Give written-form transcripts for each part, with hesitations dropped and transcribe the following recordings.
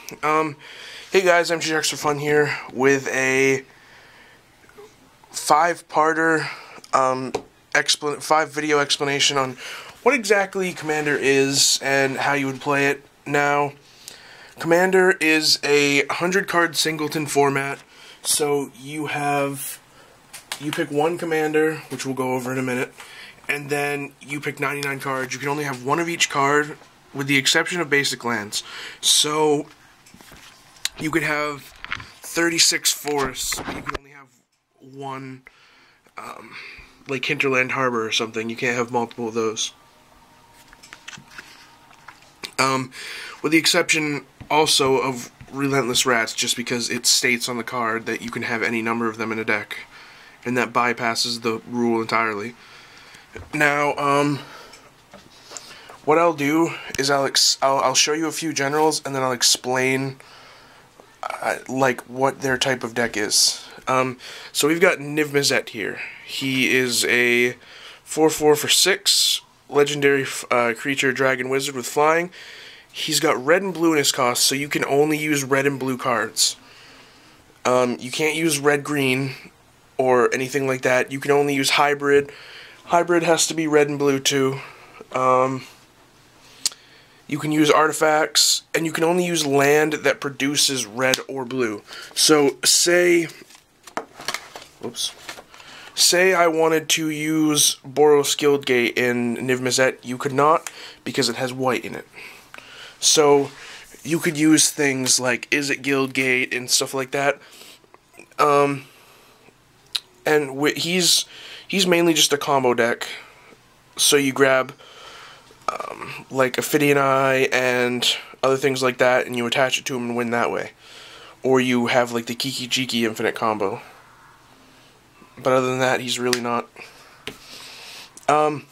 Hey guys, I'm GX for Fun here with a five-parter, 5-video explanation on what exactly Commander is and how you would play it. Now, Commander is a 100-card singleton format, so you pick one Commander, which we'll go over in a minute, and then you pick 99 cards. You can only have one of each card, with the exception of basic lands. So you could have 36 forests, but you can only have one, like Hinterland Harbor or something. You can't have multiple of those. With the exception also of Relentless Rats, just because it states on the card that you can have any number of them in a deck, and that bypasses the rule entirely. Now, what I'll do is I'll show you a few generals, and then I'll explain like what their type of deck is. So we've got Niv-Mizzet here. He is a 4/4 for 6 legendary creature, dragon wizard with flying. He's got red and blue in his cost, so you can only use red and blue cards. You can't use red-green or anything like that. You can only use hybrid. Hybrid has to be red and blue too. You can use artifacts, and you can only use land that produces red or blue. So, say I wanted to use Boros Guildgate in Niv-Mizzet, you could not, because it has white in it. So, you could use things like Izzet Guildgate and stuff like that. And he's mainly just a combo deck. So you grab like Ophidian Eye and other things like that, and you attach it to him and win that way. Or you have like the Kiki Jiki infinite combo. But other than that, he's really not. Then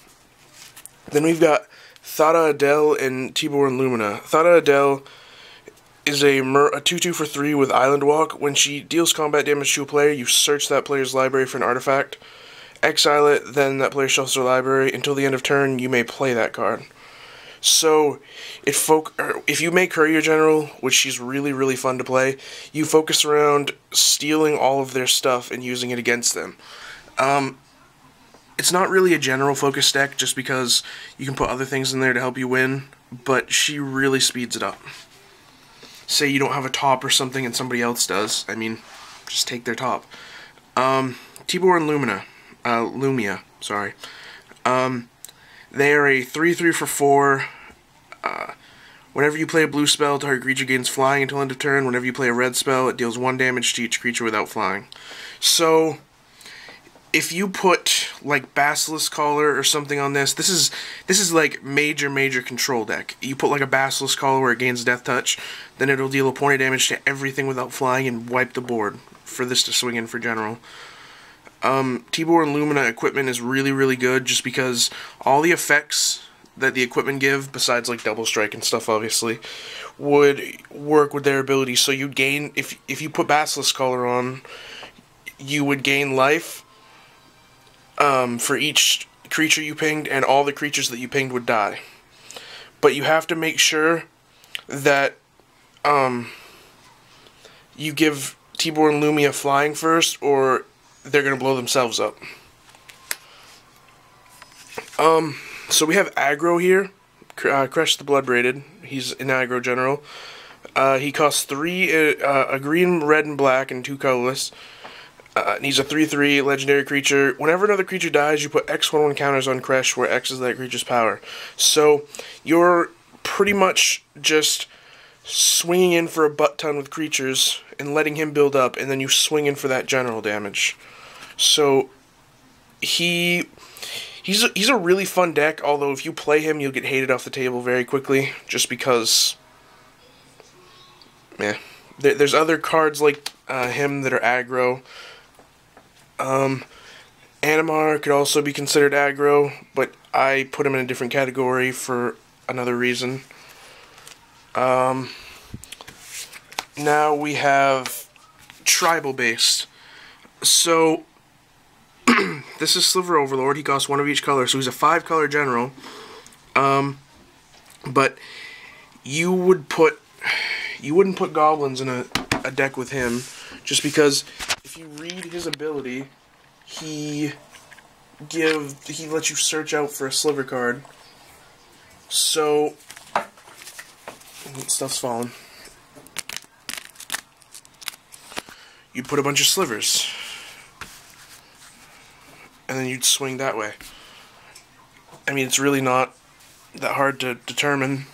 we've got Thada Adel and Tibor and Lumina. Thada Adel is a 2/2 for 3 with Island Walk. When she deals combat damage to a player, you search that player's library for an artifact. Exile it, then that player shuffles their library. Until the end of turn, you may play that card. So, if you make her your general, which she's really, really fun to play, you focus around stealing all of their stuff and using it against them. It's not really a general focus deck, just because you can put other things in there to help you win, but she really speeds it up. Say you don't have a top or something and somebody else does, I mean, just take their top. Tibor and Lumia, sorry. They are a 3/3 for 4. Whenever you play a blue spell, target creature gains flying until end of turn. Whenever you play a red spell, it deals 1 damage to each creature without flying. So, if you put like Basilisk Collar or something on this is like major control deck. You put like a Basilisk Collar where it gains Death Touch, then it'll deal a point of damage to everything without flying and wipe the board for this to swing in for general. Tibor and Lumina equipment is really good, just because all the effects that the equipment give, besides like double strike and stuff obviously, would work with their abilities. So you'd gain, if you put Basilisk Collar on, you would gain life for each creature you pinged, and all the creatures that you pinged would die. But you have to make sure that you give Tibor and Lumia flying first, or they're going to blow themselves up. So we have aggro here. Crush the Blood-Braided. He's an aggro general. He costs 3, a green, red, and black, and 2 colorless. And he's a 3/3 legendary creature. Whenever another creature dies, you put X/1/1 counters on Crush, where X is that creature's power. So you're pretty much just swinging in for a butt-ton with creatures and letting him build up, and then you swing in for that general damage. So he's a really fun deck, although if you play him, you'll get hated off the table very quickly, just because, yeah, there's other cards like him that are aggro. Animar could also be considered aggro, but I put him in a different category for another reason. Now we have tribal based. So this is Sliver Overlord. He costs 1 of each color, so he's a 5-color general. But you would you wouldn't put goblins in a deck with him, just because if you read his ability, he lets you search out for a sliver card. So stuff's falling. You'd put a bunch of slivers, and then you'd swing that way. I mean, it's really not that hard to determine.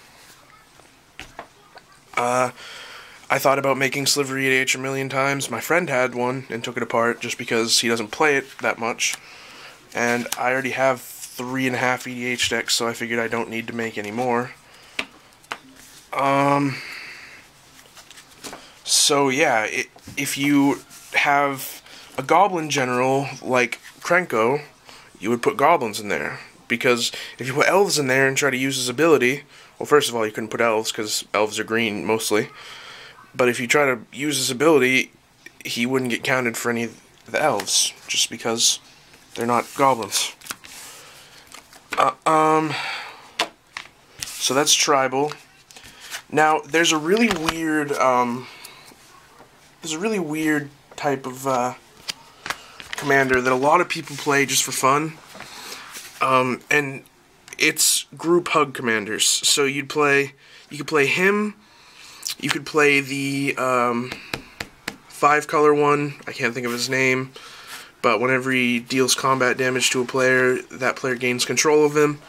I thought about making Sliver EDH a million times. My friend had one and took it apart just because he doesn't play it that much. And I already have 3.5 EDH decks, so I figured I don't need to make any more. So yeah, if you have a goblin general like Krenko, you would put goblins in there. Because if you put elves in there and try to use his ability, well, first of all, you couldn't put elves because elves are green mostly. But if you try to use his ability, he wouldn't get counted for any of the elves, just because they're not goblins. So that's tribal. Now, there's a really weird type of commander that a lot of people play just for fun. And it's group hug commanders. So you could play him, you could play the 5-color one, I can't think of his name, but whenever he deals combat damage to a player, that player gains control of him.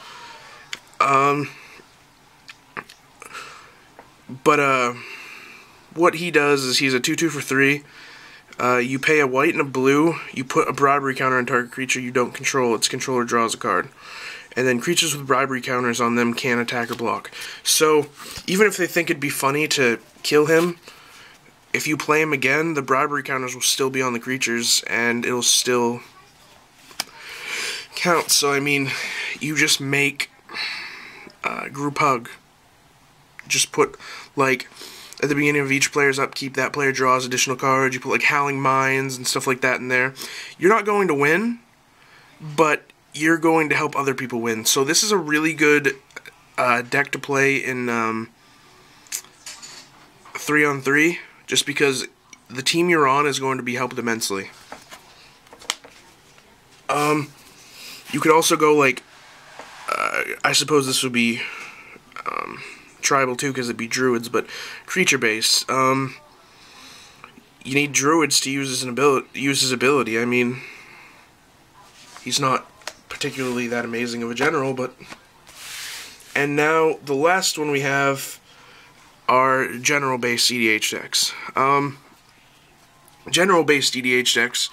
What he does is he's a 2/2 for 3. You pay a white and a blue, you put a bribery counter on target creature you don't control, its controller draws a card. And then creatures with bribery counters on them can't attack or block. So, even if they think it'd be funny to kill him, if you play him again, the bribery counters will still be on the creatures, and it'll still count. So, I mean, you just make group hug. Just put, like, at the beginning of each player's upkeep, that player draws additional cards. You put, like, Howling Mines and stuff like that in there. You're not going to win, but you're going to help other people win. So this is a really good deck to play in 3-on-3, just because the team you're on is going to be helped immensely. You could also go, like, I suppose this would be tribal too, because it'd be druids, but creature base. You need druids to use his ability. I mean, he's not particularly that amazing of a general, but... And now, the last one we have are general-based EDH decks. General-based EDH decks,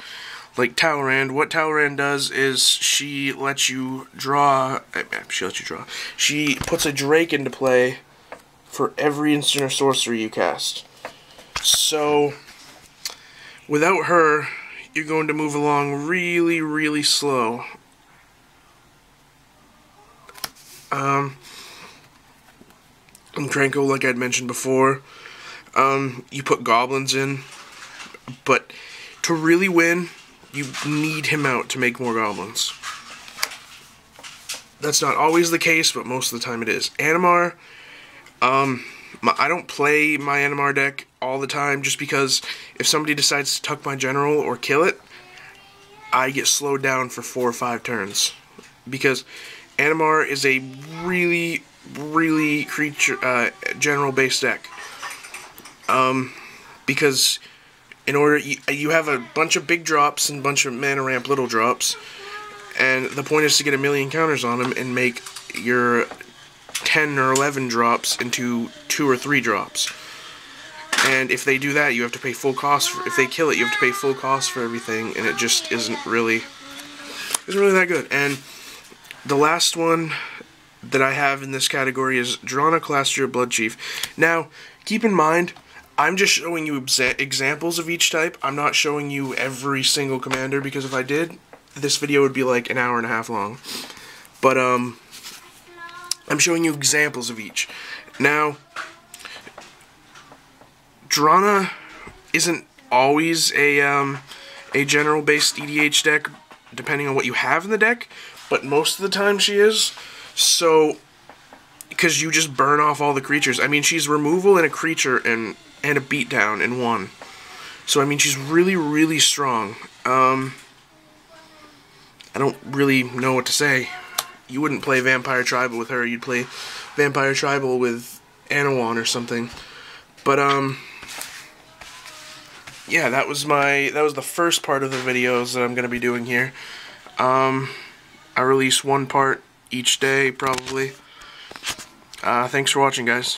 like Talrand, what Talrand does is she lets you draw... She puts a Drake into play for every instant or sorcery you cast. So, without her, you're going to move along really, really slow. And Krenko, like I'd mentioned before, you put goblins in, but to really win, you need him out to make more goblins. That's not always the case, but most of the time it is. Animar, I don't play my Animar deck all the time, just because if somebody decides to tuck my general or kill it, I get slowed down for 4 or 5 turns. Because Animar is a really general-based deck. Because in order, you have a bunch of big drops and a bunch of mana ramp little drops, and the point is to get a million counters on them and make your 10 or 11 drops into 2 or 3 drops. And if they do that, you have to pay full cost if they kill it, you have to pay full cost for everything, and it just isn't really that good. And the last one that I have in this category is Drana Clastrier Bloodchief. Now, keep in mind, I'm just showing you examples of each type. I'm not showing you every single commander, because if I did, this video would be like an hour and a half long. But, I'm showing you examples of each. Now, Drana isn't always a general-based EDH deck, depending on what you have in the deck, but most of the time she is. So, because you just burn off all the creatures. I mean, she's removal and a creature and a beatdown in one. So, I mean, she's really, really strong. I don't really know what to say. You wouldn't play Vampire Tribal with her. You'd play Vampire Tribal with Anawan or something. But, yeah, that was the first part of the videos that I'm going to be doing here. I release one part each day, probably. Thanks for watching, guys.